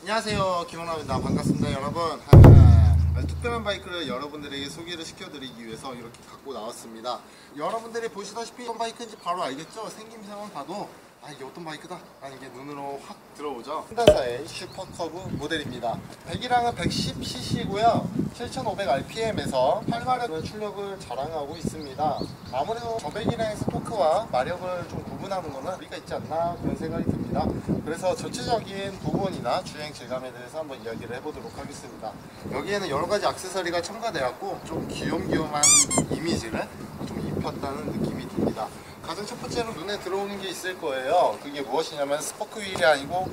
안녕하세요, 김홍남입니다. 반갑습니다 여러분. 특별한 바이크를 여러분들에게 소개를 시켜드리기 위해서 이렇게 갖고 나왔습니다. 여러분들이 보시다시피 어떤 바이크인지 바로 알겠죠? 생김새만 봐도 이게 어떤 바이크다 라는 게 눈으로 확 들어오죠. 현대사의 슈퍼커브 모델입니다. 배기량은 110cc고요 7500rpm에서 8마력의 출력을 자랑하고 있습니다. 아무래도 저배기량에서 토크와 마력을 좀 구분하는 거는 의미가 있지 않나 그런 생각이 듭니다. 그래서 전체적인 부분이나 주행 질감에 대해서 한번 이야기를 해보도록 하겠습니다. 여기에는 여러가지 액세서리가 첨가되었고 좀 귀염귀염한 이미지를 좀 입혔다는 느낌이 듭니다. 가장 첫 번째로 눈에 들어오는 게 있을 거예요. 그게 무엇이냐면 스포크 휠이 아니고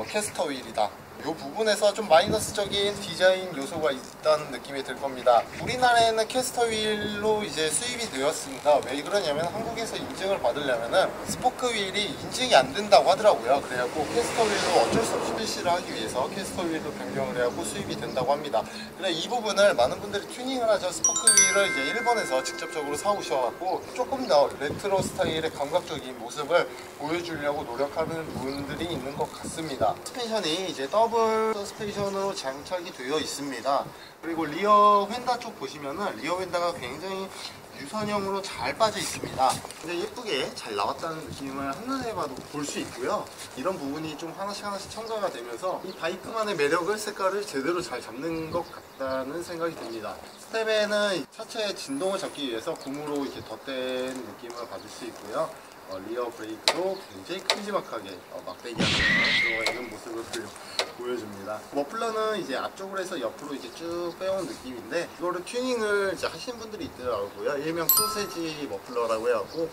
캐스터 휠이다. 이 부분에서 좀 마이너스적인 디자인 요소가 있다는 느낌이 들 겁니다. 우리나라에는 캐스터 휠로 이제 수입이 되었습니다. 왜 그러냐면 한국에서 인증을 받으려면은 스포크 휠이 인증이 안 된다고 하더라고요. 그래갖고 캐스터 휠로 어쩔 수 없이 실시를 하기 위해서 캐스터 휠로 변경을 해갖고 수입이 된다고 합니다. 그래 이 부분을 많은 분들이 튜닝을 하죠. 스포크 휠을 이제 일본에서 직접적으로 사오셔갖고 조금 더 레트로 스타일의 감각적인 모습을 보여주려고 노력하는 분들이 있는 것 같습니다. 서스펜션이 이제 더블 서스펜션으로 장착이 되어 있습니다. 그리고 리어 휀다 쪽 보시면은 리어 휀다가 굉장히 유선형으로 잘 빠져 있습니다. 근데 예쁘게 잘 나왔다는 느낌을 한눈에 봐도 볼 수 있고요. 이런 부분이 좀 하나씩 첨가가 되면서 이 바이크만의 매력을, 색깔을 제대로 잘 잡는 것 같다는 생각이 듭니다. 스텝에는 차체의 진동을 잡기 위해서 고무로 이렇게 덧댄 느낌을 받을 수 있고요. 리어 브레이크도 굉장히 큼지막하게 막대기 안에 들어가 있는 모습을 보여줍니다. 머플러는 이제 앞쪽으로 해서 옆으로 이제 쭉 빼온 느낌인데 이거를 튜닝을 이제 하시는 분들이 있더라고요. 일명 소세지 머플러라고 해갖고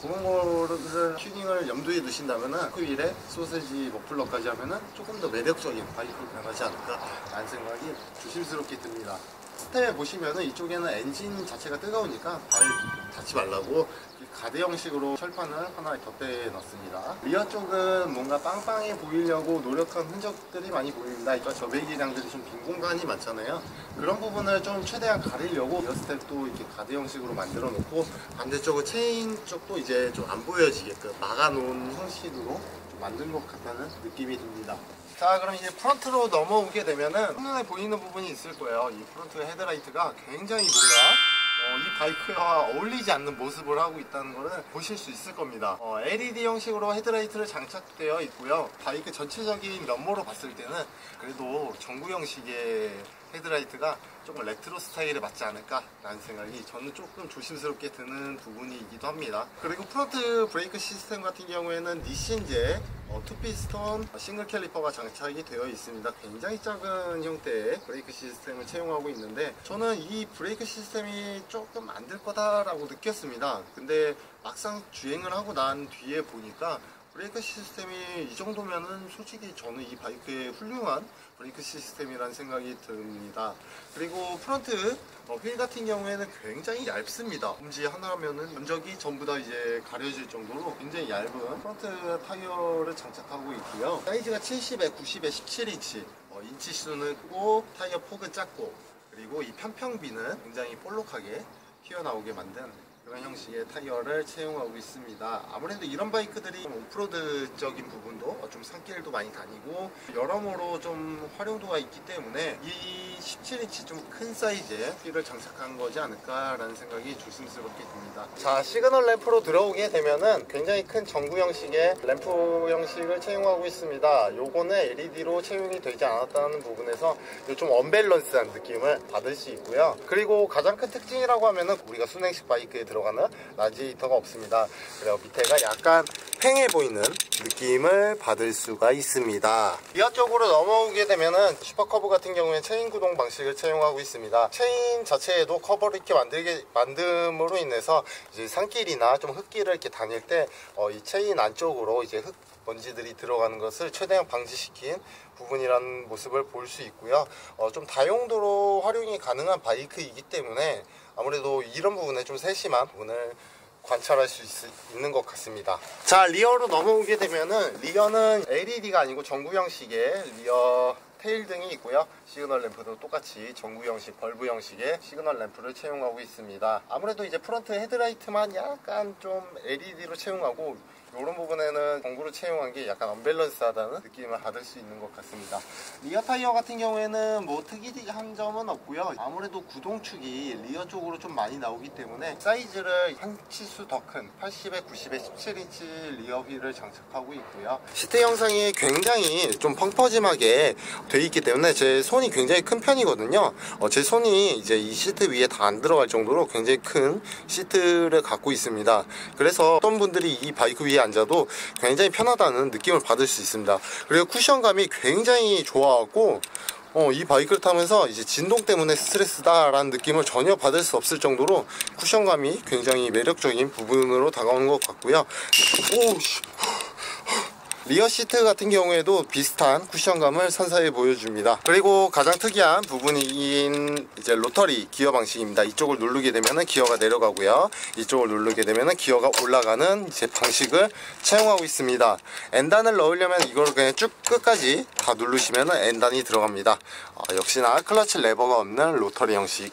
그런 거를 튜닝을 염두에 두신다면은 그 휠에 소세지 머플러까지 하면은 조금 더 매력적인 바이크로 변하지 않을까 라는 생각이 조심스럽게 듭니다. 스텝에 보시면은 이쪽에는 엔진 자체가 뜨거우니까 발 닿지 말라고 가드 형식으로 철판을 하나 덧대 놨습니다. 리어 쪽은 뭔가 빵빵해 보이려고 노력한 흔적들이 많이 보입니다. 그러니까 저배기량들이 좀 빈 공간이 많잖아요. 그런 부분을 좀 최대한 가리려고 리어 스텝도 이렇게 가드 형식으로 만들어 놓고 반대쪽은 체인 쪽도 이제 좀 안 보여지게끔 막아놓은 형식으로 좀 만든 것 같다는 느낌이 듭니다. 자, 그럼 이제 프론트로 넘어오게 되면은 한눈에 보이는 부분이 있을 거예요. 이 프론트 헤드라이트가 굉장히 뭔가 이 바이크와 어울리지 않는 모습을 하고 있다는 것을 보실 수 있을 겁니다. LED 형식으로 헤드라이트를 장착되어 있고요. 바이크 전체적인 면모로 봤을 때는 그래도 전구 형식의 헤드라이트가 조금 레트로 스타일에 맞지 않을까 라는 생각이 저는 조금 조심스럽게 드는 부분이기도 합니다. 그리고 프론트 브레이크 시스템 같은 경우에는 니신제 투피스톤 싱글 캘리퍼가 장착이 되어 있습니다. 굉장히 작은 형태의 브레이크 시스템을 채용하고 있는데 저는 이 브레이크 시스템이 조금 안 될 거다라고 느꼈습니다. 근데 막상 주행을 하고 난 뒤에 보니까 브레이크 시스템이 이 정도면은 솔직히 저는 이 바이크의 훌륭한 브레이크 시스템이라는 생각이 듭니다. 그리고 프론트 휠 같은 경우에는 굉장히 얇습니다. 엄지 하나면은 면적이 전부 다 이제 가려질 정도로 굉장히 얇은 프론트 타이어를 장착하고 있고요. 사이즈가 70에 90에 17인치, 인치 수는 크고 타이어 폭은 작고 그리고 이 편평비는 굉장히 볼록하게 튀어나오게 만든 그런 형식의 타이어를 채용하고 있습니다. 아무래도 이런 바이크들이 오프로드적인 부분도 좀 산길도 많이 다니고 여러모로 좀 활용도가 있기 때문에 이 17인치 좀 큰 사이즈의 휠을 장착한 거지 않을까라는 생각이 조심스럽게 듭니다. 자, 시그널 램프로 들어오게 되면은 굉장히 큰 전구 형식의 램프 형식을 채용하고 있습니다. 요거는 LED로 채용이 되지 않았다는 부분에서 좀 언밸런스한 느낌을 받을 수 있고요. 그리고 가장 큰 특징이라고 하면은 우리가 순행식 바이크에 들어가는 라지에이터가 없습니다. 그리고 밑에가 약간 팽해 보이는 느낌을 받을 수가 있습니다. 리어 쪽으로 넘어오게 되면은 슈퍼커브 같은 경우에 체인 구동 방식을 채용하고 있습니다. 체인 자체에도 커버를 이렇게 만듦으로 인해서 이제 산길이나 좀 흙길을 이렇게 다닐 때 이 체인 안쪽으로 이제 흙 먼지들이 들어가는 것을 최대한 방지시킨 부분이라는 모습을 볼 수 있고요. 좀 다용도로 활용이 가능한 바이크이기 때문에 아무래도 이런 부분에 좀 세심한 부분을 관찰할 수 있는 것 같습니다. 자, 리어로 넘어오게 되면은 리어는 LED가 아니고 전구 형식의 리어 테일 등이 있고요. 시그널 램프도 똑같이 전구 형식, 벌브 형식의 시그널 램프를 채용하고 있습니다. 아무래도 이제 프론트 헤드라이트만 약간 좀 LED로 채용하고 이런 부분에는 공구를 채용한 게 약간 언밸런스하다는 느낌을 받을 수 있는 것 같습니다. 리어 타이어 같은 경우에는 뭐 특이한 점은 없고요. 아무래도 구동축이 리어 쪽으로 좀 많이 나오기 때문에 사이즈를 한 치수 더 큰 80에 90에 17인치 리어 휠을 장착하고 있고요. 시트 형상이 굉장히 좀 펑퍼짐하게 돼 있기 때문에 제 손이 굉장히 큰 편이거든요. 제 손이 이제 이 시트 위에 다 안 들어갈 정도로 굉장히 큰 시트를 갖고 있습니다. 그래서 어떤 분들이 이 바이크 위에 앉아도 굉장히 편하다는 느낌을 받을 수 있습니다. 그리고 쿠션감이 굉장히 좋아하고 이 바이크를 타면서 이제 진동 때문에 스트레스다 라는 느낌을 전혀 받을 수 없을 정도로 쿠션감이 굉장히 매력적인 부분으로 다가오는 것 같고요. 리어 시트 같은 경우에도 비슷한 쿠션감을 선사해 보여줍니다. 그리고 가장 특이한 부분인 이제 로터리 기어 방식입니다. 이쪽을 누르게 되면 기어가 내려가고요. 이쪽을 누르게 되면 기어가 올라가는 이제 방식을 채용하고 있습니다. N단을 넣으려면 이걸 그냥 쭉 끝까지 다 누르시면 N단이 들어갑니다. 역시나 클러치 레버가 없는 로터리 형식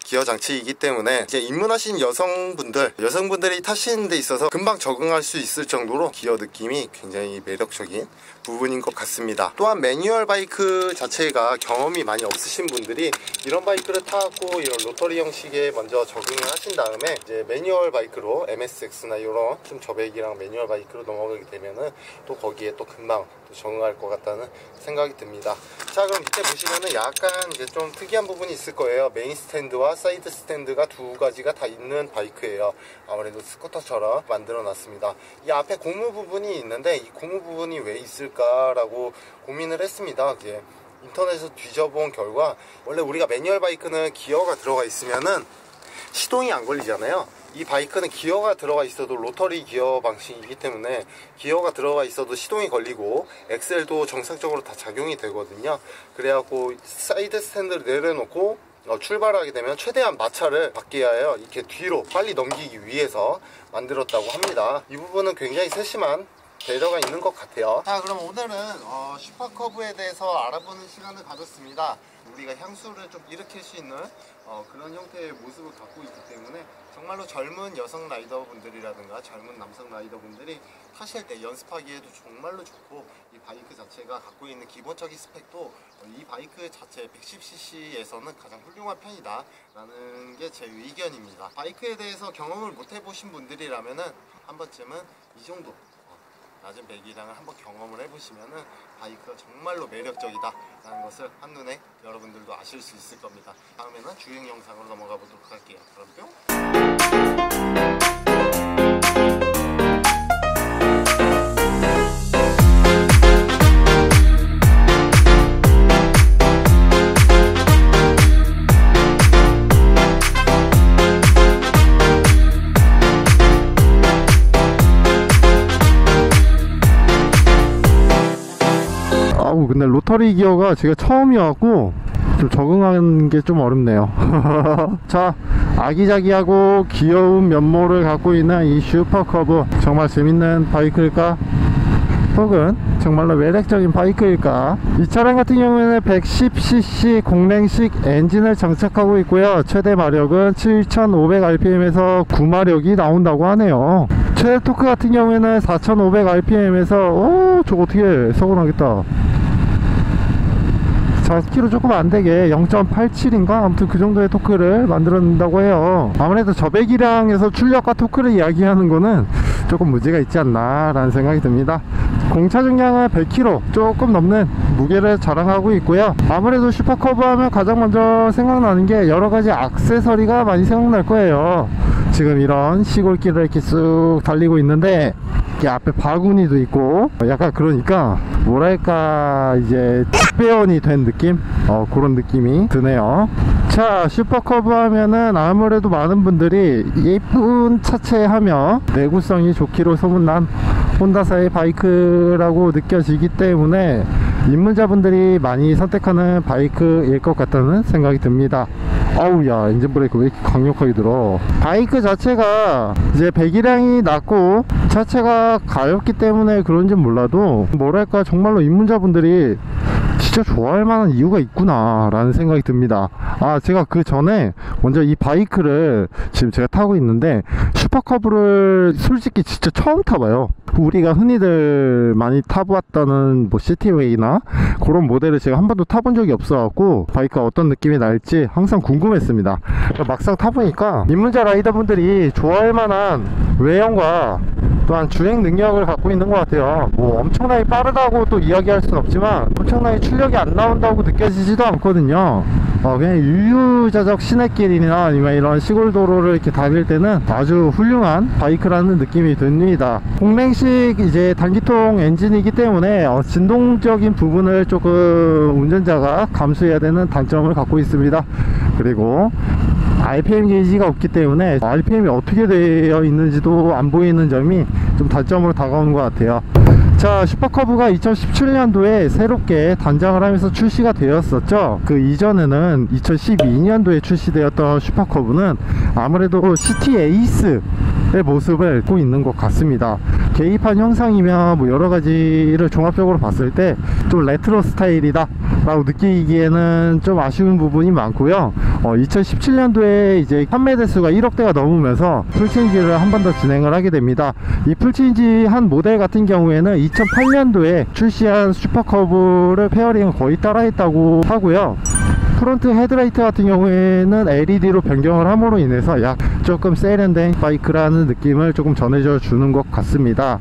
기어 장치이기 때문에 이제 입문하신 여성분들이 타시는 데 있어서 금방 적응할 수 있을 정도로 기어 느낌이 굉장히 매력적인 부분인 것 같습니다. 또한 매뉴얼 바이크 자체가 경험이 많이 없으신 분들이 이런 바이크를 타고 이런 로터리 형식에 먼저 적응을 하신 다음에 이제 매뉴얼 바이크로 MSX나 이런 좀 저배기랑 매뉴얼 바이크로 넘어가게 되면은 또 거기에 또 금방 또 적응할 것 같다는 생각이 듭니다. 자, 그럼 밑에 보시면은 약간 이제 좀 특이한 부분이 있을 거예요. 메인 스탠드와 사이드 스탠드가 두 가지가 다 있는 바이크예요. 아무래도 스쿠터처럼 만들어 놨습니다. 이 앞에 고무 부분이 있는데 이 고무 부분이 왜 있을까라고 고민을 했습니다. 이제 인터넷에서 뒤져본 결과 원래 우리가 매뉴얼 바이크는 기어가 들어가 있으면은 시동이 안 걸리잖아요. 이 바이크는 기어가 들어가 있어도 로터리 기어 방식이기 때문에 기어가 들어가 있어도 시동이 걸리고 엑셀도 정상적으로 다 작용이 되거든요. 그래갖고 사이드 스탠드를 내려놓고 출발하게 되면 최대한 마찰을 받게 하여 이렇게 뒤로 빨리 넘기기 위해서 만들었다고 합니다. 이 부분은 굉장히 세심한 배려가 있는 것 같아요. 자, 그럼 오늘은 슈퍼커브에 대해서 알아보는 시간을 가졌습니다. 우리가 향수를 좀 일으킬 수 있는 그런 형태의 모습을 갖고 있기 때문에 정말로 젊은 여성 라이더분들이라든가 젊은 남성 라이더분들이 타실 때 연습하기에도 정말로 좋고, 이 바이크 자체가 갖고 있는 기본적인 스펙도 이 바이크 자체 110cc에서는 가장 훌륭한 편이다 라는 게 제 의견입니다. 바이크에 대해서 경험을 못 해보신 분들이라면은 한 번쯤은 이 정도 낮은 배기량을 한번 경험을 해보시면은 바이크가 정말로 매력적이다 라는 것을 한눈에 여러분들도 아실 수 있을 겁니다. 다음에는 주행 영상으로 넘어가 보도록 할게요. 그럼 뿅! 근데 로터리 기어가 제가 처음이어갖고 좀 적응하는 게 좀 어렵네요. 자, 아기자기하고 귀여운 면모를 갖고 있는 이 슈퍼커브, 정말 재밌는 바이크일까? 혹은 정말로 매력적인 바이크일까? 이 차량 같은 경우에는 110cc 공랭식 엔진을 장착하고 있고요. 최대 마력은 7500rpm에서 9마력이 나온다고 하네요. 최대 토크 같은 경우에는 4500rpm에서 저거 어떻게 서운하겠다. 4km 조금 안되게 0.87인가? 아무튼 그 정도의 토크를 만들어낸다고 해요. 아무래도 저배기량에서 출력과 토크를 이야기하는 거는 조금 문제가 있지 않나 라는 생각이 듭니다. 공차 중량은 100kg 조금 넘는 무게를 자랑하고 있고요. 아무래도 슈퍼커브 하면 가장 먼저 생각나는 게 여러가지 액세서리가 많이 생각날 거예요. 지금 이런 시골길을 이렇게 쑥 달리고 있는데 이렇게 앞에 바구니도 있고 약간 그러니까 뭐랄까 이제 특배원이 된 느낌? 그런 느낌이 드네요. 자, 슈퍼커브 하면은 아무래도 많은 분들이 예쁜 차체 하며 내구성이 좋기로 소문난 혼다사의 바이크라고 느껴지기 때문에 입문자분들이 많이 선택하는 바이크일 것 같다는 생각이 듭니다. 어우야, 엔진 브레이크 왜 이렇게 강력하게 들어. 바이크 자체가 이제 배기량이 낮고 차체가 가볍기 때문에 그런지 몰라도 뭐랄까 정말로 입문자분들이 진짜 좋아할 만한 이유가 있구나 라는 생각이 듭니다. 제가 그 전에 먼저 이 바이크를 지금 제가 타고 있는데, 슈퍼커브를 솔직히 진짜 처음 타봐요. 우리가 흔히들 많이 타보았다는 뭐 시티웨이나 그런 모델을 제가 한 번도 타본 적이 없어갖고 바이크가 어떤 느낌이 날지 항상 궁금했습니다. 막상 타보니까 입문자 라이더분들이 좋아할 만한 외형과 또한 주행 능력을 갖고 있는 것 같아요. 뭐 엄청나게 빠르다고 또 이야기할 순 없지만 엄청나게 출력이 안 나온다고 느껴지지도 않거든요. 그냥 유유자적 시내길이나 아니면 이런 시골 도로를 이렇게 다닐 때는 아주 훌륭한 바이크라는 느낌이 듭니다. 공랭식 이제 단기통 엔진이기 때문에 진동적인 부분을 조금 운전자가 감수해야 되는 단점을 갖고 있습니다. 그리고 RPM 게이지가 없기 때문에 RPM이 어떻게 되어 있는지도 안 보이는 점이 좀 단점으로 다가오는 것 같아요. 자, 슈퍼커브가 2017년도에 새롭게 단장을 하면서 출시가 되었었죠. 그 이전에는 2012년도에 출시되었던 슈퍼커브는 아무래도 시티 에이스의 모습을 갖고 있는 것 같습니다. 계기판 형상이며 뭐 여러가지를 종합적으로 봤을 때 좀 레트로 스타일이다 라고 느끼기에는 좀 아쉬운 부분이 많고요. 2017년도에 이제 판매 대수가 1억 대가 넘으면서 풀체인지를 한 번 더 진행을 하게 됩니다. 이 풀체인지 한 모델 같은 경우에는 2008년도에 출시한 슈퍼커브를 페어링을 거의 따라했다고 하고요. 프론트 헤드라이트 같은 경우에는 LED로 변경을 함으로 인해서 조금 세련된 바이크라는 느낌을 조금 전해줘 주는 것 같습니다.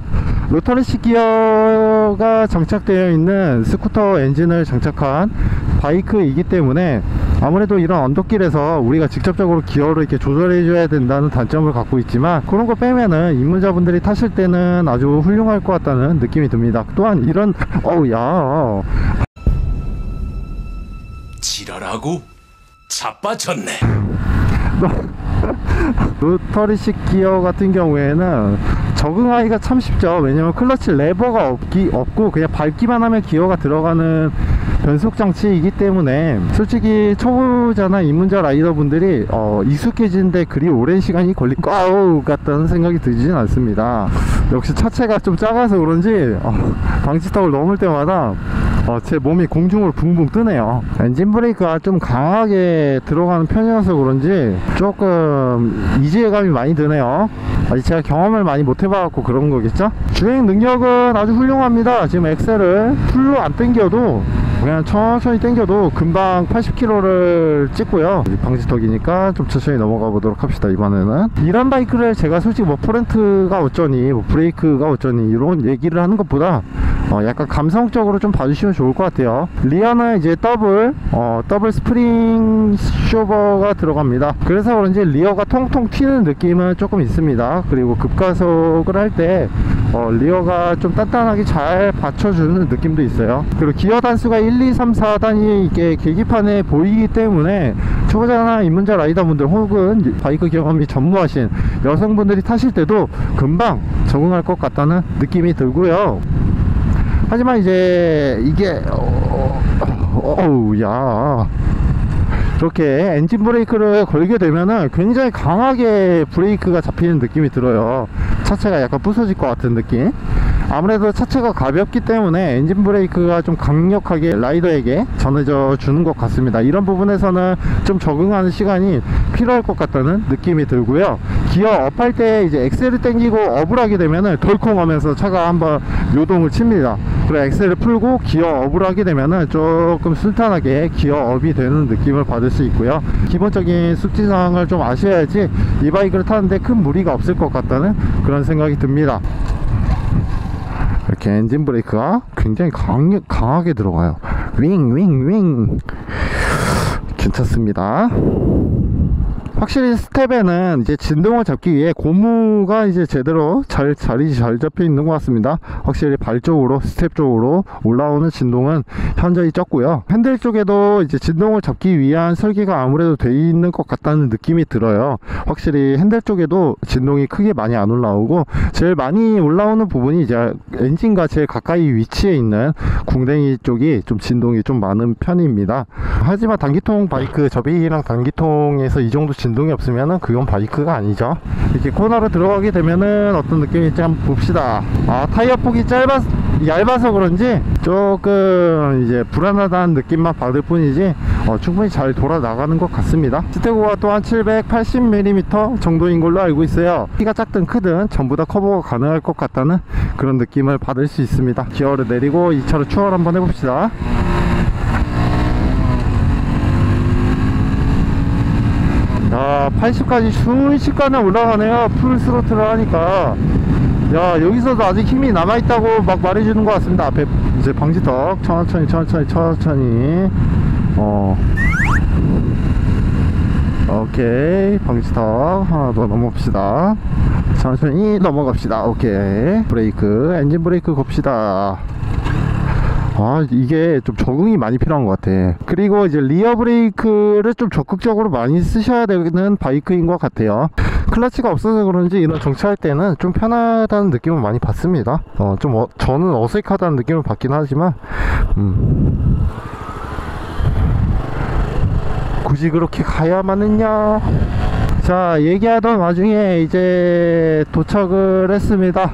로터리식 기어가 장착되어 있는 스쿠터 엔진을 장착한 바이크이기 때문에 아무래도 이런 언덕길에서 우리가 직접적으로 기어를 이렇게 조절해 줘야 된다는 단점을 갖고 있지만, 그런 거 빼면은 입문자분들이 타실 때는 아주 훌륭할 것 같다는 느낌이 듭니다. 또한 이런 지랄하고 자빠졌네. 로터리식 기어 같은 경우에는 적응하기가 참 쉽죠. 왜냐면 클러치 레버가 없고 그냥 밟기만 하면 기어가 들어가는 변속 장치이기 때문에 솔직히 초보자나 입문자 라이더분들이 익숙해지는데 그리 오랜 시간이 걸릴 것 같다는 생각이 들지는 않습니다. 역시 차체가 좀 작아서 그런지 방지턱을 넘을 때마다 제 몸이 공중으로 붕붕 뜨네요. 엔진 브레이크가 좀 강하게 들어가는 편이어서 그런지 조금 이질감이 많이 드네요. 제가 경험을 많이 못 해봐갖고 그런 거겠죠. 주행 능력은 아주 훌륭합니다. 지금 엑셀을 풀로 안 당겨도, 그냥 천천히 당겨도 금방 80km를 찍고요. 방지턱이니까 좀 천천히 넘어가 보도록 합시다. 이번에는 이런 바이크를 제가 솔직히 뭐 프론트가 어쩌니 뭐 브레이크가 어쩌니 이런 얘기를 하는 것보다 약간 감성적으로 좀 봐주시면 좋을 것 같아요. 리어는 이제 더블 스프링 쇼버가 들어갑니다. 그래서 그런지 리어가 통통 튀는 느낌은 조금 있습니다. 그리고 급가속을 할 때 리어가 좀 단단하게 잘 받쳐주는 느낌도 있어요. 그리고 기어 단수가 1, 2, 3, 4단이 이게 계기판에 보이기 때문에 초보자나 입문자 라이더분들 혹은 바이크 경험이 전무하신 여성분들이 타실 때도 금방 적응할 것 같다는 느낌이 들고요. 하지만 이제 이게 이렇게 엔진 브레이크를 걸게 되면은 굉장히 강하게 브레이크가 잡히는 느낌이 들어요. 차체가 약간 부서질 것 같은 느낌. 아무래도 차체가 가볍기 때문에 엔진 브레이크가 좀 강력하게 라이더에게 전해져 주는 것 같습니다. 이런 부분에서는 좀 적응하는 시간이 필요할 것 같다는 느낌이 들고요. 기어 업할 때 이제 엑셀을 당기고 업을 하게 되면은 덜컹 하면서 차가 한번 요동을 칩니다. 그리고 엑셀을 풀고 기어 업을 하게 되면은 조금 순탄하게 기어 업이 되는 느낌을 받을 수 있고요. 기본적인 숙지사항을 좀 아셔야지 이 바이크를 타는데 큰 무리가 없을 것 같다는 그런 생각이 듭니다. 이렇게 엔진 브레이크가 굉장히 강하게 들어가요. 윙 괜찮습니다. 확실히 스텝에는 이제 진동을 잡기 위해 고무가 이제 제대로 자리 잘 잡혀 있는 것 같습니다. 확실히 발 쪽으로 스텝 쪽으로 올라오는 진동은 현저히 적고요. 핸들 쪽에도 이제 진동을 잡기 위한 설계가 아무래도 돼 있는 것 같다는 느낌이 들어요. 확실히 핸들 쪽에도 진동이 크게 많이 안 올라오고, 제일 많이 올라오는 부분이 이제 엔진과 제일 가까이 위치해 있는 궁뎅이 쪽이 좀 진동이 좀 많은 편입니다. 하지만 단기통 바이크, 접이랑 단기통에서 이 정도 진동이 없으면은 그건 바이크가 아니죠. 이렇게 코너로 들어가게 되면은 어떤 느낌일지 한번 봅시다. 타이어 폭이 얇아서 그런지 조금 이제 불안하다는 느낌만 받을 뿐이지 충분히 잘 돌아 나가는 것 같습니다. 스테고가 또한 780mm 정도인 걸로 알고 있어요. 키가 작든 크든 전부 다 커버가 가능할 것 같다는 그런 느낌을 받을 수 있습니다. 기어를 내리고 2차로 추월 한번 해봅시다. 야, 80까지 순식간에 올라가네요. 풀 스로틀을 하니까. 야, 여기서도 아직 힘이 남아있다고 막 말해주는 것 같습니다. 앞에 이제 방지턱 천천히 오케이, 방지턱 하나 더 넘어봅시다. 천천히 넘어갑시다. 오케이, 브레이크, 엔진 브레이크 겁시다. 아, 이게 좀 적응이 많이 필요한 것 같아. 그리고 이제 리어 브레이크를 좀 적극적으로 많이 쓰셔야 되는 바이크인 것 같아요. 클러치가 없어서 그런지 이런 정차할 때는 좀 편하다는 느낌을 많이 받습니다. 저는 어색하다는 느낌을 받긴 하지만 굳이 그렇게 가야만 했냐. 자, 얘기하던 와중에 이제 도착을 했습니다.